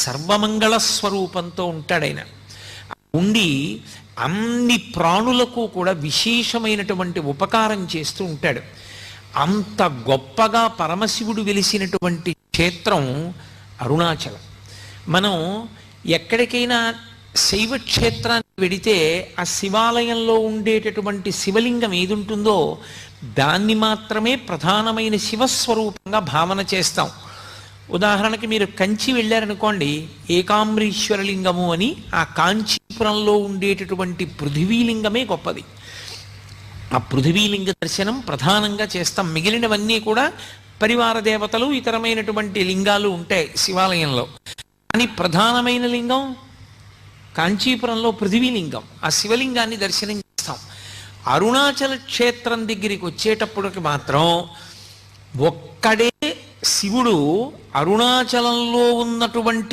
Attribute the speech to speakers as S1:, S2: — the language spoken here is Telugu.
S1: సర్వమంగళ స్వరూపంతో ఉంటాడాయన. ఉండి అన్ని ప్రాణులకు కూడా విశేషమైనటువంటి ఉపకారం చేస్తూ ఉంటాడు. అంత గొప్పగా పరమశివుడు వెలిసినటువంటి క్షేత్రం అరుణాచలం. మనం ఎక్కడికైనా శైవ క్షేత్రానికి వెడితే ఆ శివాలయంలో ఉండేటటువంటి శివలింగం ఏది ఉంటుందో దాన్ని మాత్రమే ప్రధానమైన శివస్వరూపంగా భావన చేస్తాం. ఉదాహరణకి మీరు కంచి వెళ్ళారనుకోండి, ఏకాంబరీశ్వరలింగము అని ఆ కాంచీపురంలో ఉండేటటువంటి పృథివీలింగమే గొప్పది. ఆ పృథివీలింగ దర్శనం ప్రధానంగా చేస్తాం. మిగిలినవన్నీ కూడా పరివార దేవతలు ఇతరమైనటువంటి లింగాలు ఉంటాయి శివాలయంలో. కానీ ప్రధానమైన లింగం కాంచీపురంలో పృథివీలింగం. ఆ శివలింగాన్ని దర్శనం చేస్తాం. అరుణాచల క్షేత్రం దగ్గరికి వచ్చేటప్పటికి మాత్రం ఒక్కడే శివుడు అరుణాచలంలో ఉన్నటువంటి